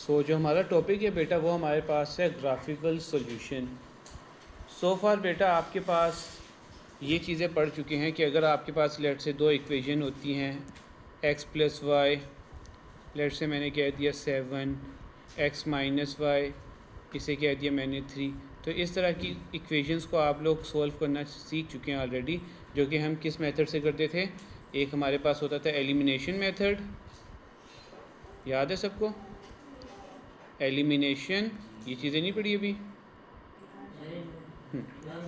जो हमारा टॉपिक है बेटा वो हमारे पास है ग्राफिकल सॉल्यूशन। सो फार बेटा आपके पास ये चीज़ें पढ़ चुके हैं कि अगर आपके पास लेट से दो इक्वेशन होती हैं x प्लस वाई, लेट से मैंने कह दिया 7, x माइनस वाई, इसे कह दिया मैंने 3। तो इस तरह की इक्वेशंस को आप लोग सॉल्व करना सीख चुके हैं ऑलरेडी, जो कि हम किस मेथड से करते थे। एक हमारे पास होता था एलिमिनेशन मेथड, याद है सबको? एलिमिनेशन, ये चीज़ें नहीं पढ़ी अभी।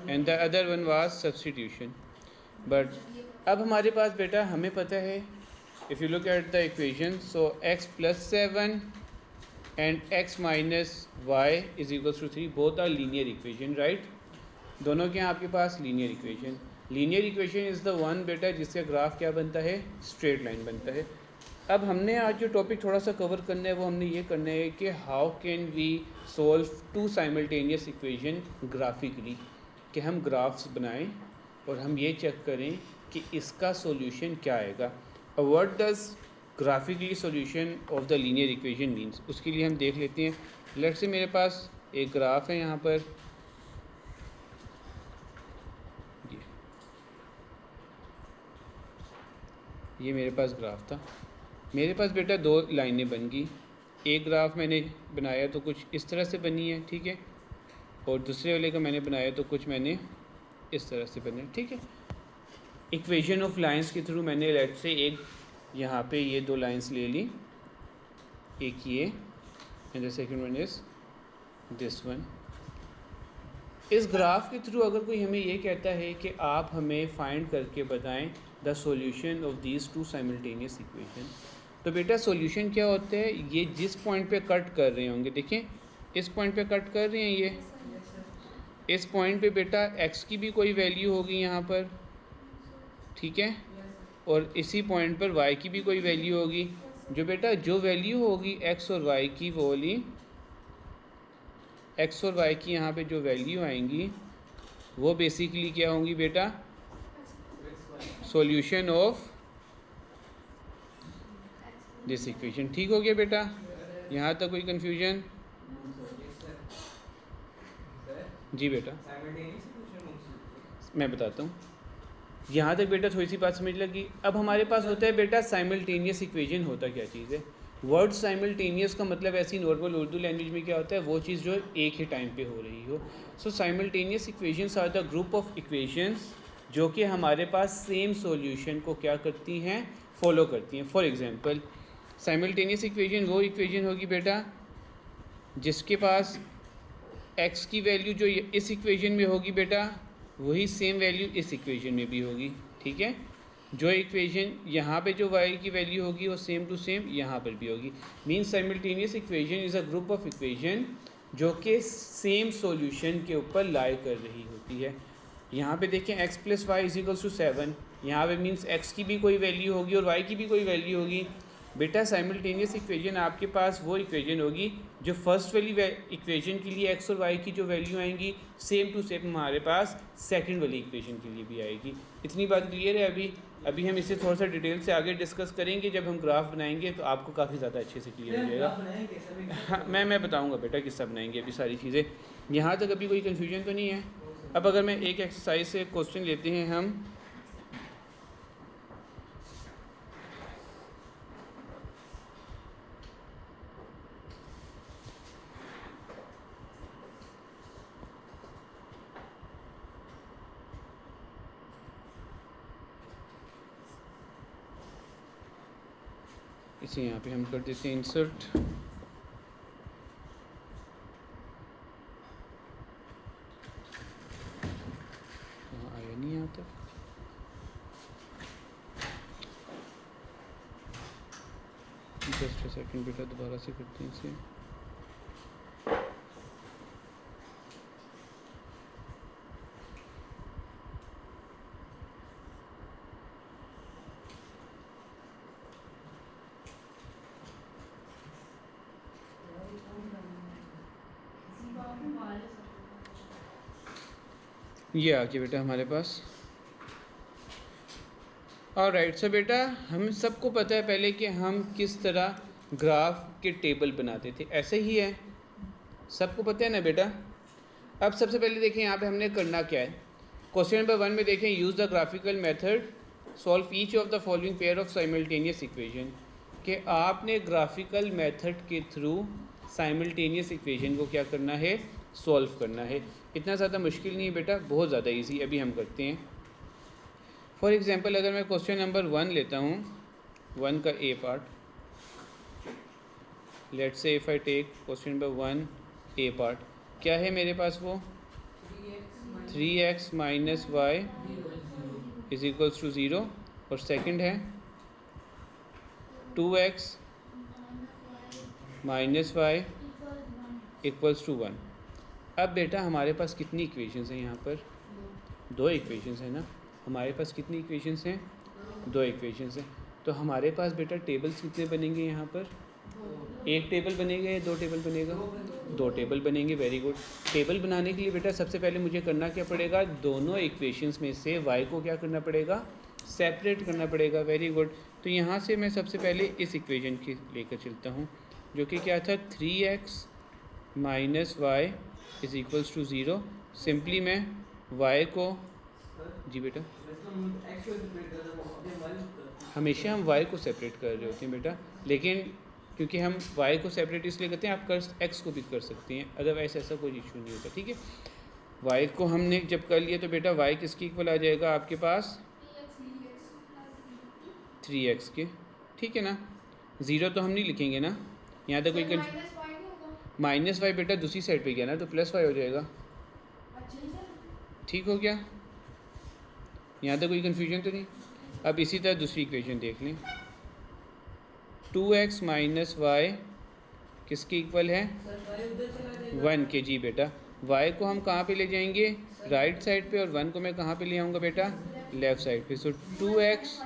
And the other one was substitution. But अब हमारे पास बेटा हमें पता है, if you look at the equation, so x plus 7 and x minus y is equals to 3, both are linear equation, right. दोनों के यहाँ आपके पास linear equation. Linear equation is the one बेटा जिसका ग्राफ क्या बनता है, स्ट्रेट लाइन बनता है। अब हमने आज जो टॉपिक थोड़ा सा कवर करना है वो हमने ये करना है कि how can we solve to simultaneous equation graphically, कि हम ग्राफ्स बनाएं और हम ये चेक करें कि इसका सॉल्यूशन क्या आएगा। What does graphically solution of the linear equation means, उसके लिए हम देख लेते हैं। लेट्स से मेरे पास एक ग्राफ है यहाँ पर, ये मेरे पास ग्राफ था। मेरे पास बेटा दो लाइनें बन गई। एक ग्राफ मैंने बनाया तो कुछ इस तरह से बनी है, ठीक है, और दूसरे वाले का मैंने बनाया तो कुछ मैंने इस तरह से बने, ठीक है। इक्वेशन ऑफ लाइंस के थ्रू मैंने लेट से एक यहाँ पे ये दो लाइंस ले ली, एक ये and the second one is this one. इस ग्राफ के थ्रू अगर कोई हमें ये कहता है कि आप हमें फाइंड करके बताएं the solution of these two simultaneous equation, तो बेटा सॉल्यूशन क्या होता है, ये जिस पॉइंट पे कट कर रहे होंगे, देखें इस पॉइंट पे कट कर रहे हैं ये, इस पॉइंट पे बेटा x की भी कोई वैल्यू होगी यहाँ पर, ठीक है, और इसी पॉइंट पर y की भी कोई वैल्यू होगी। जो बेटा जो वैल्यू होगी x और y की, वो वाली x और y की यहाँ पे जो वैल्यू आएंगी वो बेसिकली क्या होंगी बेटा, सॉल्यूशन ऑफ दिस इक्वेशन। ठीक हो गया बेटा, यहाँ तक कोई कन्फ्यूजन? जी बेटा मैं बताता हूँ, यहाँ तक बेटा थोड़ी सी बात समझ लगी। अब हमारे पास होता है बेटा साइमल्टेनियस इक्वेशन, होता क्या चीज़ है। वर्ड साइमल्टेनियस का मतलब ऐसी नॉर्मल उर्दू लैंग्वेज में क्या होता है, वो चीज़ जो एक ही टाइम पे हो रही हो। So simultaneous equations are the group of equations जो कि हमारे पास सेम सॉल्यूशन को क्या करती हैं, फॉलो करती हैं। फॉर एग्जांपल साइमल्टेनियस इक्वेशन वो इक्वेशन होगी बेटा जिसके पास x की वैल्यू जो इस इक्वेशन में होगी बेटा, वही सेम वैल्यू इस इक्वेशन में भी होगी, ठीक है। जो इक्वेशन यहाँ पे जो y की वैल्यू होगी वो सेम टू सेम यहाँ पर भी होगी। Means simultaneous equation is a group of equation जो कि सेम सॉल्यूशन के ऊपर लाई कर रही होती है। यहाँ पे देखें x plus y is equals to 7, यहाँ पे मीन्स x की भी कोई वैल्यू होगी और y की भी कोई वैल्यू होगी। बेटा साइमल्टेनियस इक्वेशन आपके पास वो इक्वेशन होगी जो फर्स्ट वाली इक्वेशन के लिए x और y की जो वैल्यू आएंगी सेम टू सेम हमारे पास सेकंड वाली इक्वेशन के लिए भी आएगी। इतनी बात क्लियर है? अभी हम इसे थोड़ा सा डिटेल से आगे डिस्कस करेंगे। जब हम ग्राफ बनाएंगे तो आपको काफ़ी ज़्यादा अच्छे से क्लियर हो जाएगा। हाँ मैं बताऊँगा बेटा किससे बनाएंगे अभी सारी चीज़ें। यहाँ तक अभी कोई कन्फ्यूजन तो नहीं है? अब अगर मैं एक एक्सरसाइज से क्वेश्चन लेते हैं हम, इसे यहाँ पे हम कर देते हैं इंसर्ट। आया नहीं यहाँ तक, जस्ट सेकंड बेटा दोबारा से करते हैं इसे। ये आ गया बेटा हमारे पास। और राइट से बेटा हम सबको पता है पहले कि हम किस तरह ग्राफ के टेबल बनाते थे, ऐसे ही है, सबको पता है ना बेटा। अब सबसे पहले देखें यहाँ पे हमने करना क्या है। क्वेश्चन नंबर 1 में देखें, use the graphical method solve each of the following pair of simultaneous equation, कि आपने ग्राफिकल मेथड के थ्रू साइमल्टेनियस इक्वेशन को क्या करना है, सॉल्व करना है। इतना ज़्यादा मुश्किल नहीं है बेटा, बहुत ज़्यादा इजी। अभी हम करते हैं। फॉर एग्जांपल अगर मैं क्वेश्चन नंबर 1 लेता हूँ, 1 का A part, let's say if I take question number 1 A part, क्या है मेरे पास वो 3x minus y is equals to 0, और सेकंड है 2x minus Y equals to 1। अब बेटा हमारे पास कितनी इक्वेशंस हैं यहाँ पर, 2 इक्वेशंस हैं ना। हमारे पास कितनी इक्वेशंस हैं, 2 इक्वेशंस हैं। तो हमारे पास बेटा टेबल्स कितने बनेंगे यहाँ पर, एक टेबल बनेगा या 2 टेबल बनेगा, 2 टेबल बनेंगे। Very good. टेबल बनाने के लिए बेटा सबसे पहले मुझे करना क्या पड़ेगा, दोनों इक्वेशंस में से y को क्या करना पड़ेगा, सेपरेट करना पड़ेगा। Very good. तो यहाँ से मैं सबसे पहले इस इक्वेशन की लेकर चलता हूँ, जो कि क्या था 3x minus y is equals to 0। Simply मैं y को, जी बेटा, हमेशा हम y को सेपरेट कर रहे होते हैं बेटा, लेकिन क्योंकि हम y को सेपरेट इसलिए करते हैं, आप कर x को भी कर सकते हैं, अदरवाइज ऐसा कोई इशू नहीं होता। ठीक है, y को हमने जब कर लिया तो बेटा y किसकी इक्वल आ जाएगा आपके पास, 3x के। ठीक है ना, 0 तो हम नहीं लिखेंगे ना, यहाँ तक कोई माइनस वाई बेटा दूसरी साइड पे गया ना, तो प्लस वाई हो जाएगा। ठीक हो गया, यहाँ तक कोई कन्फ्यूजन तो नहीं। अब इसी तरह दूसरी इक्वेशन देख लें, 2x माइनस वाई किसके इक्वल है, 1 के। जी बेटा, y को हम कहाँ पे ले जाएंगे, राइट साइड पे, और 1 को मैं कहाँ पे ले आऊँगा बेटा, लेफ़्ट साइड पे। So 2x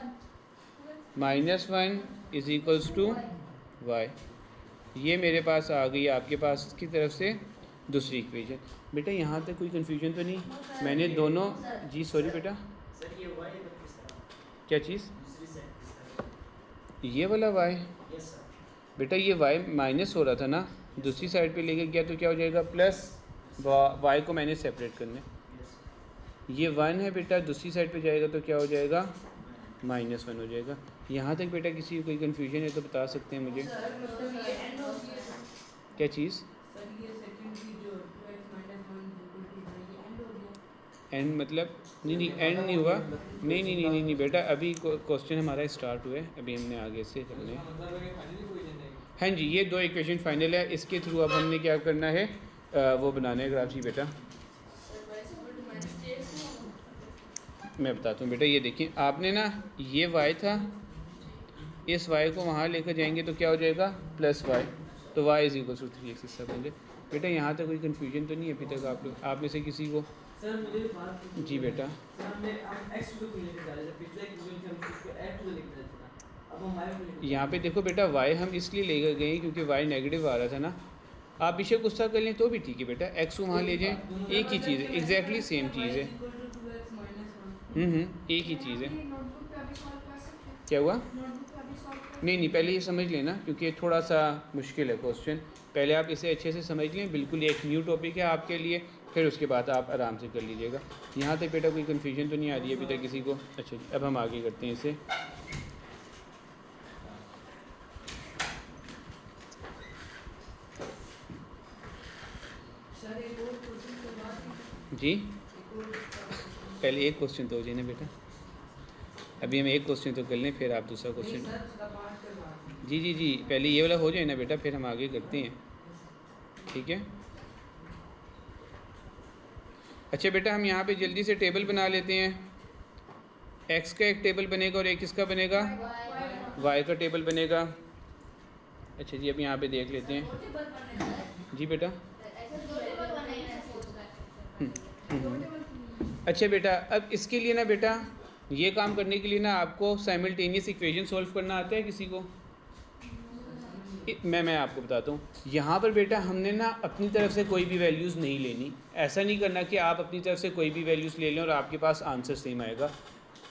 minus 1 is equals to y। ये मेरे पास आ गई आपके पास की तरफ से दूसरी इक्वेशन। बेटा यहाँ तक कोई कन्फ्यूजन तो नहीं, मैंने दोनों, जी सॉरी बेटा, क्या चीज़, ये वाला y, बेटा ये y माइनस हो रहा था ना, दूसरी साइड पे लेके गया तो क्या हो जाएगा, प्लस। y को मैंने सेपरेट करना है, ये 1 है बेटा, दूसरी साइड पे जाएगा तो क्या हो जाएगा, -1 हो जाएगा। यहाँ तक बेटा किसी को कोई कन्फ्यूजन है तो बता सकते हैं मुझे, क्या चीज़, एंड मतलब, नहीं एंड नहीं हुआ, नहीं बेटा, अभी क्वेश्चन हमारा स्टार्ट हुआ है, अभी हमने आगे से करने हैं। हाँ जी, ये 2 इक्वेशन फाइनल है, इसके थ्रू अब हमने क्या करना है, वो बनाने हैं ग्राफ। जी बेटा मैं बताता हूँ बेटा, ये देखिए आपने ना, ये y था, इस y को वहाँ लेकर जाएंगे तो क्या हो जाएगा, प्लस y, तो y is equal to 3x। इससे पहले बेटा यहाँ तक कोई कन्फ्यूजन तो नहीं है अभी तक आप लोग, आप में से किसी को। सर मुझे बात, जी बेटा, सर हमने हम x को क्यों लेके जा रहे थे, पिछले इक्वेशन से हम उसको x को लेके जाते थे, अब हम y को लेके, यहाँ पे देखो बेटा, y हम इसलिए लेकर गए क्योंकि y नेगेटिव आ रहा था ना। आप पीछे गुस्सा कर लें तो भी ठीक है बेटा, x को वहाँ ले जाएं, एक ही चीज़ है, एग्जैक्टली सेम चीज़ है। एक ही चीज़ है। क्या हुआ, नहीं पहले ये समझ लेना, क्योंकि थोड़ा सा मुश्किल है क्वेश्चन, पहले आप इसे अच्छे से समझ लें, बिल्कुल एक न्यू टॉपिक है आपके लिए, फिर उसके बाद आप आराम से कर लीजिएगा। यहाँ तक बेटा कोई कन्फ्यूजन तो नहीं आ रही है अभी तक किसी को। अच्छा जी, अब हम आगे करते हैं इसे। जी पहले एक क्वेश्चन तो हो जाए ना बेटा, अभी हम एक क्वेश्चन तो कर लें, फिर आप दूसरा क्वेश्चन। जी पहले ये वाला हो जाए ना बेटा, फिर हम आगे करते हैं। ठीक है, अच्छा बेटा हम यहाँ पे जल्दी से टेबल बना लेते हैं। x का एक टेबल बनेगा और एक किसका बनेगा, y का टेबल बनेगा। अच्छा जी, अब यहाँ पे देख लेते हैं। जी बेटा, अच्छा बेटा, अब इसके लिए ना बेटा, ये काम करने के लिए ना आपको साइमल्टेनियस इक्वेशन सॉल्व करना आता है किसी को? मैं आपको बताता हूँ। यहाँ पर बेटा हमने ना अपनी तरफ से कोई भी वैल्यूज़ नहीं लेनी। ऐसा नहीं करना कि आप अपनी तरफ से कोई भी वैल्यूज़ ले लें और आपके पास आंसर सेम आएगा।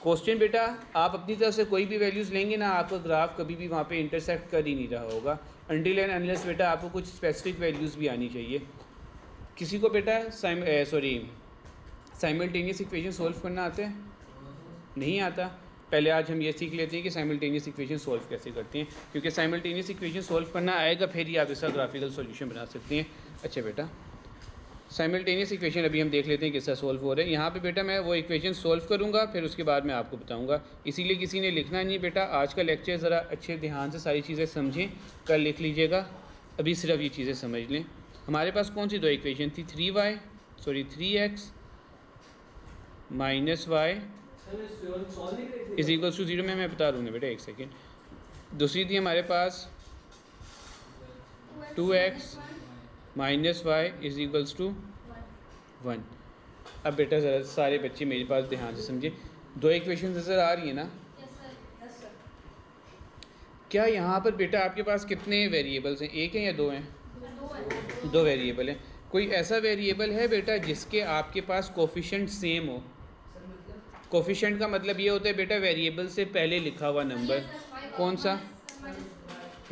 क्वेश्चन बेटा आप अपनी तरफ से कोई भी वैल्यूज़ लेंगे ना, आपका ग्राफ कभी भी वहाँ पे इंटरसेक्ट कर ही नहीं रहा होगा अनटिल एंड अनलेस बेटा आपको कुछ स्पेसिफिक वैल्यूज़ भी आनी चाहिए। किसी को बेटा साइमल्टेनियस इक्वेशन सॉल्व करना आता है? नहीं आता। पहले आज हम ये सीख लेते हैं कि साइमल्टेनियस इक्वेशन सॉल्व कैसे करते हैं, क्योंकि साइमल्टेनियस इक्वेशन सॉल्व करना आएगा फिर ही आप इसका ग्राफिकल सॉल्यूशन बना सकते हैं। अच्छा बेटा, साइमल्टेनियस इक्वेशन अभी हम देख लेते हैं किसका सॉल्व हो रहा है। यहाँ पे बेटा मैं वो इक्वेशन सॉल्व करूँगा, फिर उसके बाद मैं आपको बताऊँगा। इसीलिए किसी ने लिखना नहीं बेटा, आज का लेक्चर ज़रा अच्छे ध्यान से सारी चीज़ें समझें, कल लिख लीजिएगा, अभी सिर्फ ये चीज़ें समझ लें। हमारे पास कौन सी दो इक्वेशन थी? 3x minus y is equals to 0 में मैं बता दूँगा बेटा, एक सेकेंड। दूसरी थी हमारे पास 2x minus y is equals to 1। अब बेटा ज़रा सारे बच्चे मेरे पास ध्यान से समझे, दो इक्वेशन नज़र आ रही है ना? क्या यहाँ पर बेटा आपके पास कितने वेरिएबल्स हैं? एक हैं या दो हैं? दो वेरिएबल हैं। कोई ऐसा वेरिएबल है बेटा जिसके आपके पास कोफिशिएंट सेम हो? कोफिशिएंट का मतलब ये होता है बेटा वेरिएबल से पहले लिखा हुआ नंबर। कौन सा?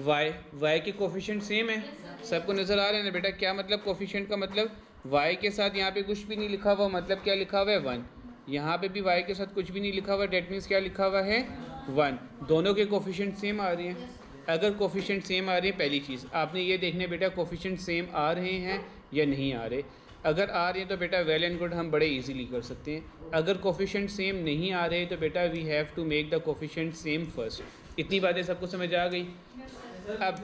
y के कोफिशिएंट सेम है, सबको नज़र आ रहे हैं ना बेटा? क्या मतलब कोफिशिएंट का मतलब? y के साथ यहाँ पे कुछ भी नहीं लिखा हुआ, मतलब क्या लिखा हुआ है? 1। यहाँ पे भी y के साथ कुछ भी नहीं लिखा हुआ, डेट मीन्स क्या लिखा हुआ है? 1। दोनों के कोफिशिएंट सेम आ रहे हैं। अगर कोफिशिएंट सेम आ रहे हैं, पहली चीज़ आपने ये देखना है बेटा कोफिशिएंट सेम आ रहे हैं या नहीं आ रहे। अगर आ रहे हैं तो बेटा वेल एंड गुड, हम बड़े इजीली कर सकते हैं। अगर कोफिशिएंट सेम नहीं आ रहे तो बेटा we have to make the coefficient same first. इतनी बातें सबको समझ आ गई? अब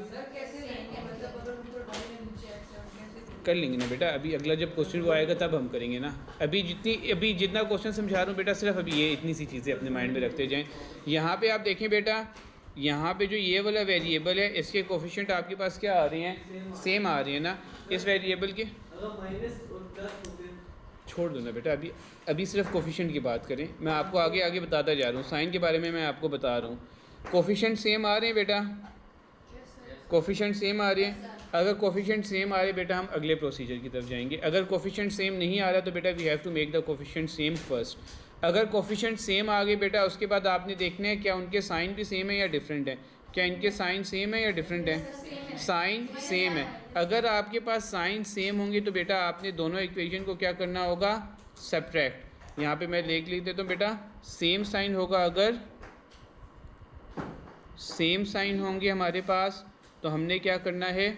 कर लेंगे ना बेटा, अभी अगला जब क्वेश्चन वो आएगा तब हम करेंगे ना। अभी जितना क्वेश्चन समझा रहा हूँ बेटा, सिर्फ अभी ये इतनी सी चीज़ें अपने माइंड में रखते जाएं। यहाँ पे आप देखें बेटा, यहाँ पे जो ये वाला वेरिएबल है इसके कोफिशिएंट आपके पास क्या आ रहे हैं? सेम आ रहे हैं ना। इस वेरिएबल के छोड़ दो ना बेटा, अभी सिर्फ कोफिशिएंट की बात करें। मैं आपको आगे आगे बताता जा रहा हूँ, साइन के बारे में मैं आपको बता रहा हूँ। कोफिशिएंट सेम आ रहे हैं बेटा, कोफिशिएंट सेम आ रहे हैं। अगर कोफिशिएंट सेम आ रहे बेटा हम अगले प्रोसीजर की तरफ जाएंगे। अगर कोफिशिएंट सेम नहीं आ रहा तो बेटा we have to make the coefficient same first. अगर कोफिशिएंट सेम आ गए बेटा, उसके बाद आपने देखना है क्या उनके साइन भी सेम है या डिफरेंट है। क्या इनके साइन सेम है या डिफरेंट है? साइन सेम है। अगर आपके पास साइन सेम होंगे तो बेटा आपने दोनों इक्वेशन को क्या करना होगा? सब्ट्रैक्ट। यहाँ पे मैं लिख देता हूँ बेटा, सेम साइन होगा, अगर सेम साइन होंगे हमारे पास तो हमने क्या करना है?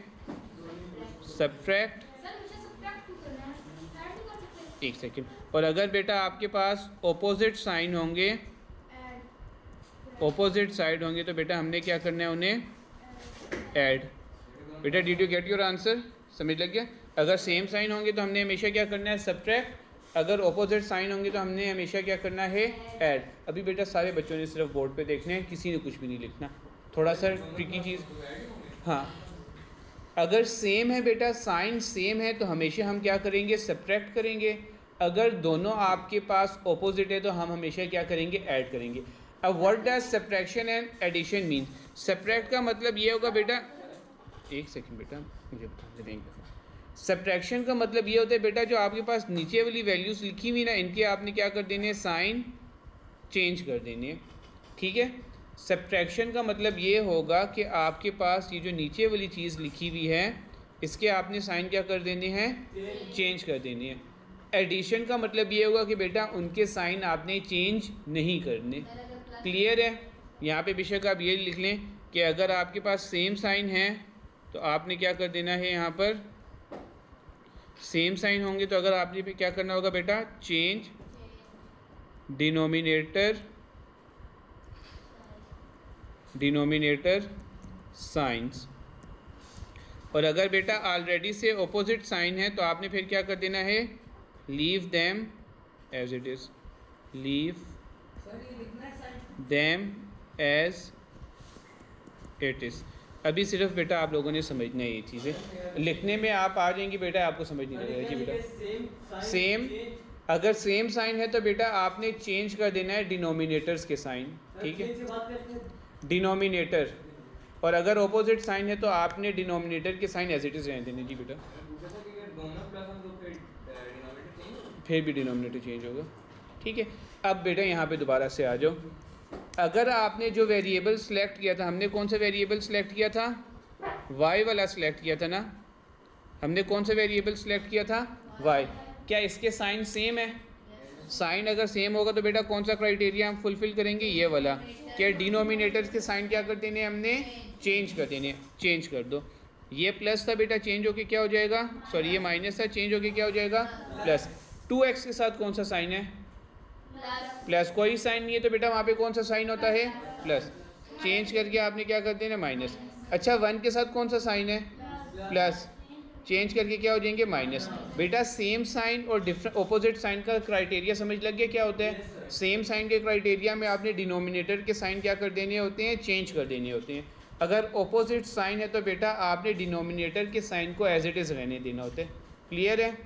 सब्ट्रैक्ट। एक सेकेंड। और अगर बेटा आपके पास ऑपोजिट साइन होंगे, ऑपोजिट साइड होंगे तो बेटा हमने क्या करना है? उन्हें ऐड। बेटा did you get your answer? समझ लग गया? अगर सेम साइन होंगे तो हमने हमेशा क्या करना है? सब्ट्रैक्ट। अगर ऑपोजिट साइन होंगे तो हमने हमेशा क्या करना है? ऐड। अभी बेटा सारे बच्चों ने सिर्फ बोर्ड पे देखने हैं, किसी ने कुछ भी नहीं लिखना। थोड़ा सा ट्रिकी चीज़। हाँ, अगर सेम है बेटा, साइन सेम है तो हमेशा हम क्या करेंगे? सब्ट्रैक्ट करेंगे। अगर दोनों आपके पास ऑपोजिट है तो हम हमेशा क्या करेंगे? ऐड करेंगे। अब what does subtraction and addition mean? Subtract का मतलब ये होगा बेटा, एक सेकंड बेटा मुझे बता देंगे। सब्ट्रैक्शन का मतलब ये होता है बेटा, जो आपके पास नीचे वाली वैल्यूज़ लिखी हुई ना, इनके आपने क्या कर देने हैं? साइन चेंज कर देने हैं। ठीक है? सब्ट्रैक्शन का मतलब ये होगा कि आपके पास ये जो नीचे वाली चीज़ लिखी हुई है इसके आपने साइन क्या कर देने हैं? चेंज कर देने हैं। एडिशन का मतलब ये होगा कि बेटा उनके साइन आपने चेंज नहीं करने। क्लियर है? यहाँ पे बेशक आप ये लिख लें कि अगर आपके पास सेम साइन है तो आपने क्या कर देना है? यहाँ पर सेम साइन होंगे तो अगर आपने क्या करना होगा बेटा? Change denominator science. और अगर बेटा ऑलरेडी से ऑपोजिट साइन है तो आपने फिर क्या कर देना है? Leave them as it is, leave them as it is. अभी सिर्फ बेटा आप लोगों ने समझना है ये चीज़ें। लिखने में आप आ जाएंगी बेटा, आपको समझ नहीं लगेगा। जी बेटा सेम, अगर सेम साइन है तो बेटा आपने चेंज कर देना है डिनोमिनेटर्स के साइन। ठीक है? डिनोमिनेटर। और अगर ऑपोजिट साइन है तो आपने डिनोमिनेटर के साइन एज इट इज़ रहने देने। जी बेटा फिर भी डिनोमिनेटर चेंज होगा। ठीक है। अब बेटा यहाँ पे दोबारा से आ जाओ, अगर आपने जो वेरिएबल सेलेक्ट किया था, हमने कौन सा वेरिएबल सेलेक्ट किया था, वाई वाला सेलेक्ट किया था ना, हमने कौन सा वेरिएबल सेलेक्ट किया था, वाई। क्या इसके साइन सेम है? साइन अगर सेम होगा तो बेटा कौन सा क्राइटेरिया हम फुलफिल करेंगे, ये वाला। क्या डिनोमिनेटर्स के साइन क्या कर देने, हमने चेंज कर देने, चेंज कर दो। ये प्लस था बेटा, चेंज होके क्या हो जाएगा, सॉरी ये माइनस था, चेंज होके क्या हो जाएगा, प्लस। 2x के साथ कौन सा साइन है, प्लस। कोई साइन नहीं है तो बेटा वहाँ पे कौन सा साइन होता है, प्लस। चेंज करके आपने क्या कर देना, माइनस। अच्छा 1 के साथ कौन सा साइन है, प्लस। चेंज करके क्या हो जाएंगे, माइनस। बेटा सेम साइन और डिफरेंट ऑपोजिट साइन का क्राइटेरिया समझ लग गया क्या होता है। सेम साइन के क्राइटेरिया में आपने डिनोमिनेटर के साइन क्या कर देने होते हैं, चेंज कर देने होते हैं। अगर ऑपोजिट साइन है तो बेटा आपने डिनोमिनेटर के साइन को एज इट इज़ रहने देना होता है। क्लियर है?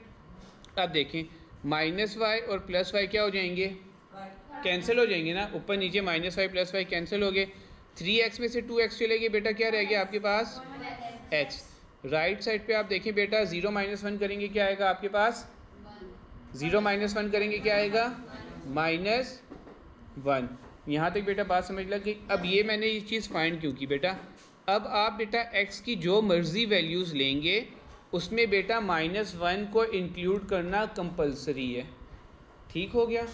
अब देखें माइनस वाई और प्लस वाई क्या हो जाएंगे, कैंसिल हो जाएंगे ना, ऊपर नीचे minus y plus y cancel हो गए। 3x में से 2x चले गए, बेटा क्या रह गया आपके पास, x। राइट साइड पे आप देखें बेटा 0 - 1 करेंगे क्या आएगा आपके पास, 0 - 1 करेंगे क्या आएगा, -1। यहाँ तक बेटा बात समझ लग गई। अब ये मैंने ये चीज़ फाइंड क्यों की बेटा, अब आप बेटा x की जो मर्ज़ी वैल्यूज़ लेंगे उसमें बेटा -1 को इंक्लूड करना कंपलसरी है। ठीक हो गया।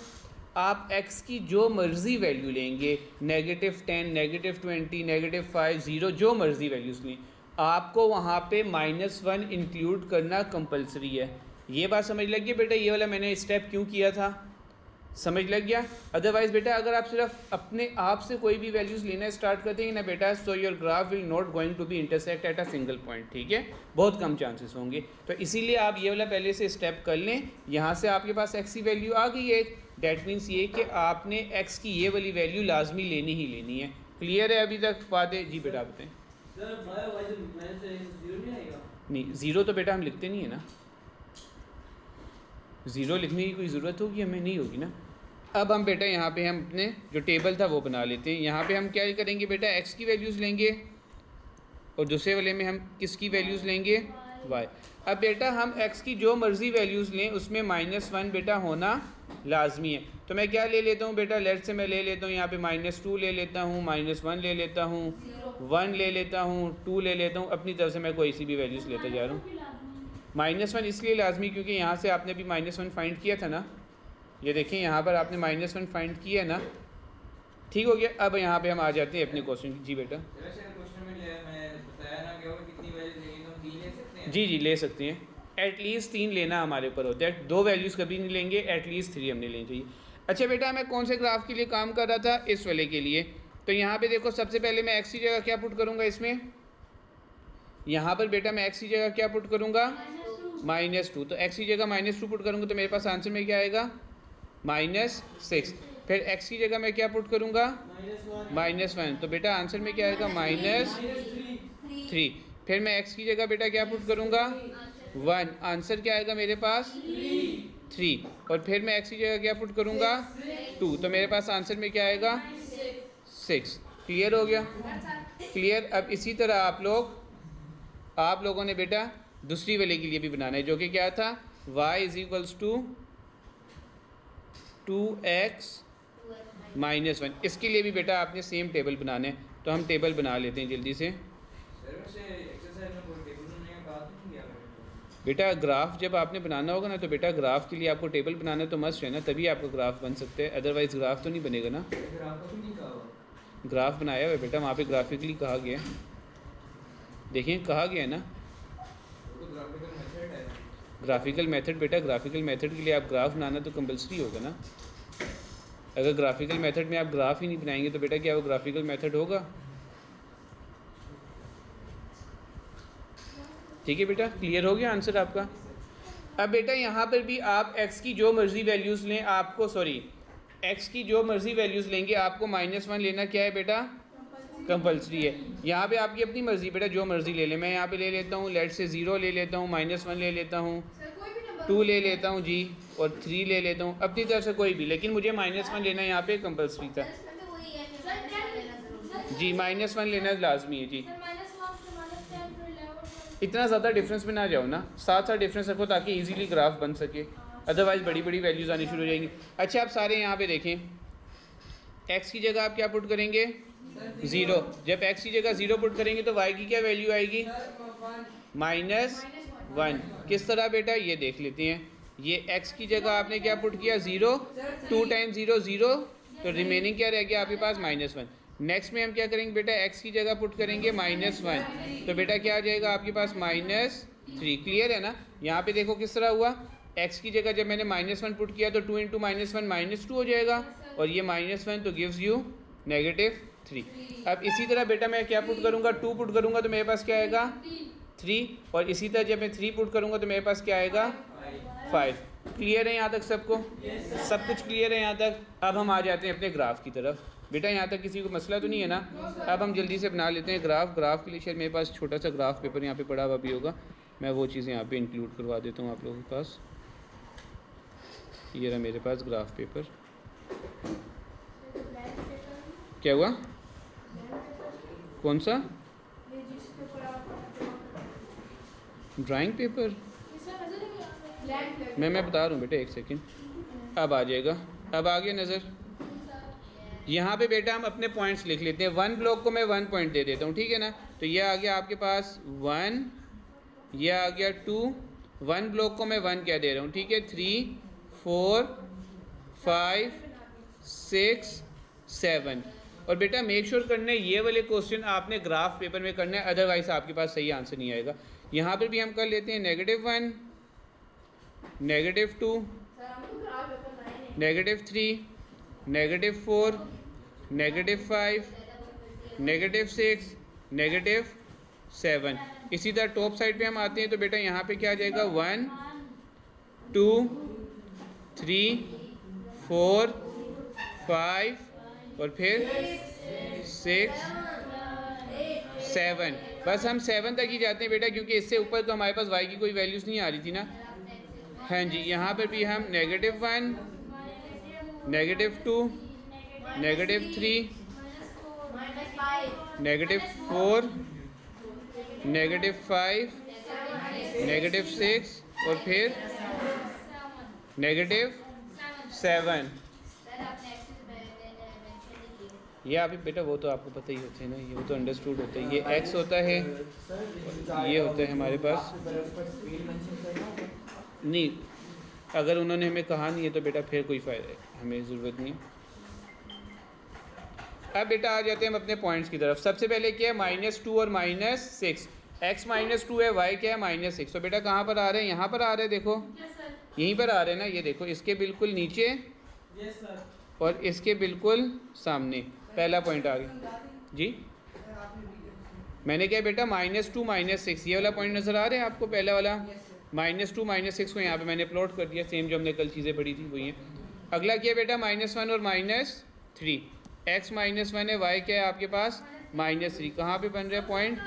आप x की जो मर्ज़ी वैल्यू लेंगे, -10, -20, -5, 0, जो मर्ज़ी वैल्यूज़ लें, आपको वहाँ पे -1 इंक्लूड करना कंपलसरी है। ये बात समझ लग गई बेटा, ये वाला मैंने स्टेप क्यों किया था, समझ लग गया। अदरवाइज़ बेटा अगर आप सिर्फ अपने आप से कोई भी वैल्यूज़ लेना स्टार्ट कर देंगे ना बेटा, so your graph will not going to be intersect at a single point. ठीक है, बहुत कम चांसेस होंगे। तो इसीलिए आप ये वाला पहले से स्टेप कर लें। यहाँ से आपके पास x की वैल्यू आ गई है, डैट मीन्स ये कि आपने x की ये वाली वैल्यू लाजमी लेनी ही लेनी है। क्लियर है अभी तक बातें? जी बेटा बताएं। नहीं, ज़ीरो तो बेटा हम लिखते नहीं है ना, ज़ीरो लिखने की कोई ज़रूरत होगी हमें, नहीं होगी ना। अब हम बेटा यहाँ पे हम अपने जो टेबल था वो बना लेते हैं। यहाँ पे हम क्या करेंगे बेटा, x की वैल्यूज़ लेंगे और दूसरे वाले में हम किसकी वैल्यूज़ लेंगे, y। अब बेटा हम x की जो मर्ज़ी वैल्यूज़ लें उसमें -1 बेटा होना लाजमी है। तो मैं क्या ले लेता हूँ बेटा, लेट से मैं ले लेता हूँ यहाँ पे -2 ले लेता हूँ, -1 ले लेता हूँ, 1 ले लेता हूँ, 2 ले लेता हूँ, अपनी तरफ से मैं कोई सी भी वैल्यूज़ लेता जा रहा हूँ। -1 इसलिए लाजमी क्योंकि यहाँ से आपने भी -1 फाइंड किया था ना, ये देखें यहाँ पर आपने -1 फाइंड किया है ना। ठीक हो गया। अब यहाँ पे हम आ जाते हैं अपने क्वेश्चन। जी बेटा जी जी ले सकते हैं, एटलीस्ट 3 लेना हमारे ऊपर होता है, 2 वैल्यूज़ कभी नहीं लेंगे, एटलीस्ट 3 हमने लेनी चाहिए। अच्छा बेटा मैं कौन से ग्राफ के लिए काम कर रहा था, इस वाले के लिए। तो यहाँ पे देखो सबसे पहले मैं x की जगह क्या पुट करूँगा इसमें, यहाँ पर बेटा मैं x की जगह क्या पुट करूँगा, -2। तो x की जगह -2 पुट करूँगा तो मेरे पास आंसर में क्या आएगा, -6। फिर x की जगह मैं क्या पुट करूँगा, -1। तो बेटा आंसर में क्या आएगा, -3। फिर मैं x की जगह बेटा क्या पुट करूँगा, 1। आंसर क्या आएगा मेरे पास, 3। और फिर मैं x की जगह क्या पुट करूँगा, 2। तो मेरे पास आंसर में क्या आएगा, 6। क्लियर हो गया, क्लियर। अब इसी तरह आप लोगों ने बेटा दूसरी वाले के लिए भी बनाना है, जो कि क्या था, y = 2x - 1। इसके लिए भी बेटा आपने सेम टेबल बनाना है। तो हम टेबल बना लेते हैं जल्दी से। बेटा ग्राफ जब आपने बनाना होगा ना, तो बेटा ग्राफ के लिए आपको टेबल बनाना तो मस्ट है ना, तभी आपका ग्राफ बन सकता है, अदरवाइज़ ग्राफ तो नहीं बनेगा ना। ग्राफ बनाया हुआ है बेटा, वहाँ पे ग्राफिकली कहा गया है, देखिए कहा गया है ना, ग्राफिकल मेथड। बेटा ग्राफिकल मेथड के लिए आप ग्राफ बनाना तो कंपलसरी होगा ना। अगर ग्राफिकल मेथड में आप ग्राफ ही नहीं बनाएंगे तो बेटा क्या वो ग्राफिकल मेथड होगा। ठीक है बेटा, क्लियर हो गया आंसर आपका। अब बेटा यहाँ पर भी आप x की जो मर्ज़ी वैल्यूज़ लें, आपको x की जो मर्ज़ी वैल्यूज़ लेंगे आपको -1 लेना क्या है बेटा, कंपलसरी है। यहाँ पे आपकी अपनी मर्ज़ी बेटा, जो मर्ज़ी ले लें। मैं यहाँ पे ले लेता हूँ, लेट से 0 ले लेता हूँ, -1 ले लेता हूँ, 2 ले लेता हूँ जी, और 3 ले लेता हूँ, अपनी तरफ से कोई भी, लेकिन मुझे -1 लेना यहाँ पे कंपलसरी था जी, -1 लेना लाजमी है जी। इतना ज़्यादा डिफरेंस में ना जाओ ना, साथ डिफरेंस रखो ताकि इजीली ग्राफ बन सके। अदरवाइज़ बड़ी बड़ी वैल्यूज़ आनी शुरू हो जाएंगी। अच्छा आप सारे यहाँ पे देखें, x की जगह आप क्या पुट करेंगे 0। जब x की जगह 0 पुट करेंगे तो y की क्या वैल्यू आएगी -1। किस तरह बेटा ये देख लेते हैं। ये x की जगह आपने क्या पुट किया 0, 2 टाइम्स 0 0, तो रिमेनिंग क्या रह गया आपके पास -1। नेक्स्ट में हम क्या करेंगे बेटा, x की जगह पुट करेंगे -1, तो बेटा क्या आ जाएगा आपके पास -3। क्लियर है ना। यहाँ पे देखो किस तरह हुआ, x की जगह जब मैंने -1 पुट किया तो 2 × -1 -2 हो जाएगा, और ये -1 तो गिव्स यू -3। अब इसी तरह बेटा मैं क्या पुट करूँगा, 2 पुट करूँगा तो मेरे पास क्या आएगा 3, और इसी तरह जब मैं 3 पुट करूँगा तो मेरे पास क्या आएगा 5। क्लियर है यहाँ तक सबको? सब कुछ क्लियर है यहाँ तक? अब हम आ जाते हैं अपने ग्राफ की तरफ। बेटा यहाँ तक किसी को मसला तो नहीं है ना? अब हम जल्दी से बना लेते हैं ग्राफ। ग्राफ के लिए शायद मेरे पास छोटा सा ग्राफ पेपर यहाँ पे पड़ा हुआ भी होगा, मैं वो चीज़ें यहाँ पे इंक्लूड करवा देता हूँ आप लोगों के पास। ये रहा मेरे पास ग्राफ पेपर। क्या हुआ? कौन सा? Drawing paper? मैं बता रहा हूँ बेटा, एक सेकंड। अब आ जाएगा, अब आ गया नज़र। यहाँ पे बेटा हम अपने पॉइंट्स लिख लेते हैं। 1 ब्लॉक को मैं 1 पॉइंट दे देता हूँ, ठीक है ना। तो ये आ गया आपके पास 1, ये आ गया 2। 1 ब्लॉक को मैं 1 क्या दे रहा हूँ, ठीक है, 3 4 5 6 7। और बेटा मेक श्योर करना है ये वाले क्वेश्चन आपने ग्राफ पेपर में करना है, अदरवाइज आपके पास सही आंसर नहीं आएगा। यहाँ पर भी हम कर लेते हैं -1 -2 -3 -4 -5 -6 -7। इसी तरह टॉप साइड पे हम आते हैं तो बेटा यहाँ पे क्या आ जाएगा 1 2 3 4 5 और फिर 6 7। बस हम 7 तक ही जाते हैं बेटा, क्योंकि इससे ऊपर तो हमारे पास y की कोई वैल्यूज़ नहीं आ रही थी ना। हाँ जी, यहाँ पर भी हम -1 -2 -3 -4 -5 -6 और फिर -7। ये आप बेटा वो तो आपको पता ही होते हैं ना, ये वो तो अंडरस्टूड होता है। ये x होता है, ये होता है हमारे पास। नहीं, अगर उन्होंने हमें कहा नहीं है तो बेटा फिर कोई फ़ायदा है, हमें ज़रूरत नहीं। अब बेटा आ जाते हैं हम अपने पॉइंट्स की तरफ। सबसे पहले क्या है -2 और -6। x -2 है, y क्या है -6। तो बेटा कहाँ पर आ रहे हैं, यहाँ पर आ रहे हैं, देखो यहीं पर आ रहे हैं ना। ये देखो इसके बिल्कुल नीचे और इसके बिल्कुल सामने पहला पॉइंट आ गया जी। मैंने क्या बेटा -2 -6 ये वाला पॉइंट नज़र आ रहा है आपको, पहला वाला -2 -6 को यहाँ पे मैंने प्लॉट कर दिया, सेम जो हमने कल चीज़ें पढ़ी थी वही है। अगला क्या बेटा -1 और -3। x -1 है, y क्या है आपके पास -3। कहाँ पे बन रहा है पॉइंट,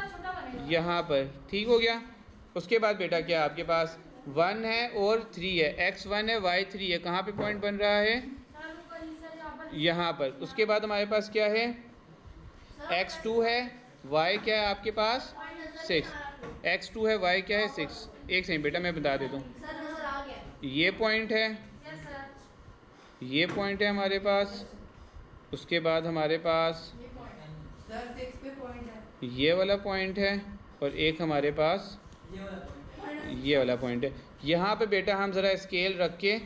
यहाँ पर, ठीक हो गया। उसके बाद बेटा क्या आपके पास 1 है और 3 है, x 1 है y 3 है, कहाँ पे पॉइंट बन रहा है, यहाँ पर। उसके बाद हमारे पास क्या है x 2 है, y क्या है आपके पास 6। x 2 है, y क्या है 6। एक सेकंड बेटा मैं बता देता हूँ। ये पॉइंट है, ये पॉइंट है हमारे पास। उसके बाद हमारे पास ये वाला पॉइंट है, और एक हमारे पास ये वाला पॉइंट है। यहाँ पे बेटा हम ज़रा स्केल रख के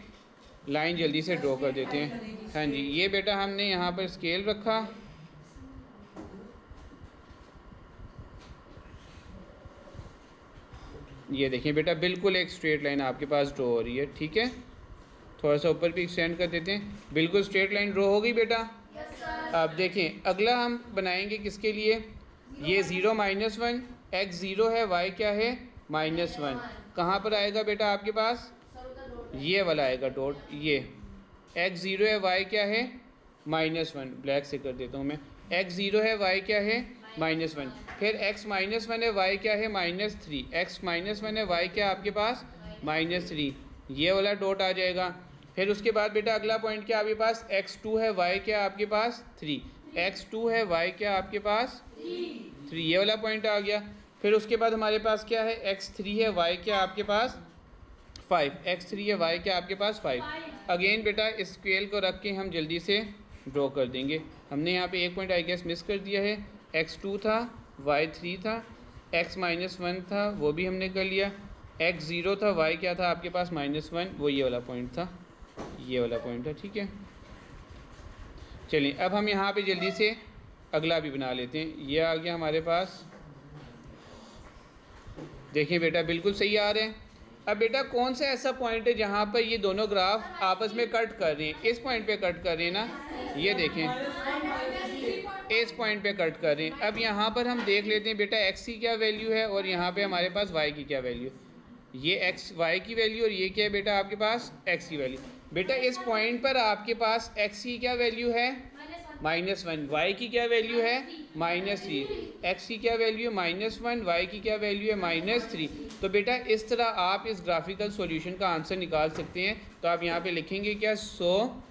लाइन जल्दी से ड्रॉ कर देते हैं। हाँ जी, ये बेटा हमने यहाँ पर स्केल रखा, ये देखिए बेटा बिल्कुल एक स्ट्रेट लाइन आपके पास ड्रॉ हो रही है, ठीक है। थोड़ा सा ऊपर भी एक्सटेंड कर देते हैं, बिल्कुल स्ट्रेट लाइन ड्रॉ हो गई बेटा। अब देखें अगला हम बनाएंगे किसके लिए, ये 0 -1, x 0 है, y क्या है -1। कहाँ पर आएगा बेटा आपके पास, ये वाला आएगा डॉट। ये x 0 है, y क्या है -1, ब्लैक से कर देता हूँ मैं। x 0 है, y क्या है -1। फिर x -1 है, y क्या है -3। x -1 है, y क्या आपके पास -3, ये वाला डॉट आ जाएगा। फिर उसके बाद बेटा अगला पॉइंट क्या आपके पास, x 2 है, y क्या आपके पास 3। x 2 है, y क्या आपके पास 3, ये वाला पॉइंट आ गया। फिर उसके बाद हमारे पास क्या है, x 3 है, y क्या आपके पास 5, x3 है, y क्या आपके पास 5। अगेन बेटा इस स्केल को रख के हम जल्दी से ड्रॉ कर देंगे। हमने यहाँ पे एक पॉइंट आई गेस मिस कर दिया है, x2 था, y3 था, x-1 था, वो भी हमने कर लिया, x0 था, y क्या था आपके पास -1, वो ये वाला पॉइंट था, ये वाला पॉइंट था, ठीक है। चलिए अब हम यहाँ पे जल्दी से अगला भी बना लेते हैं। ये आ गया हमारे पास, देखिए बेटा बिल्कुल सही आ रहे हैं। अब बेटा कौन सा ऐसा पॉइंट है जहाँ पर ये दोनों ग्राफ आपस में कट कर रहे हैं? इस पॉइंट पे कट कर रहे हैं ना, ये देखें इस पॉइंट पे कट कर रहे हैं। अब यहाँ पर हम देख लेते हैं बेटा x की क्या वैल्यू है और यहाँ पे हमारे पास y की क्या वैल्यू। ये x y की वैल्यू और ये क्या है बेटा आपके पास x की वैल्यू। बेटा इस पॉइंट पर आपके पास x की क्या वैल्यू है -1, y की क्या वैल्यू है -3, x की क्या वैल्यू है -1, y की क्या वैल्यू है -3। तो बेटा इस तरह आप इस ग्राफिकल सॉल्यूशन का आंसर निकाल सकते हैं। तो आप यहाँ पे लिखेंगे क्या, सो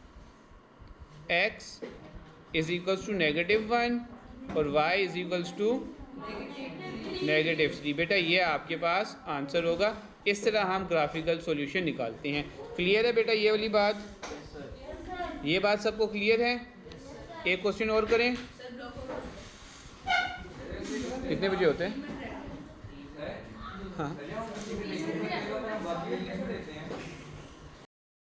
x इज इक्वल्स टू -1 और y इज इक्वल्स टू -3। बेटा ये आपके पास आंसर होगा। इस तरह हम ग्राफिकल सॉल्यूशन निकालते हैं। क्लियर है बेटा ये वाली बात? ये बात सबको क्लियर है? एक क्वेश्चन और करें। कितने बजे होते हैं? हाँ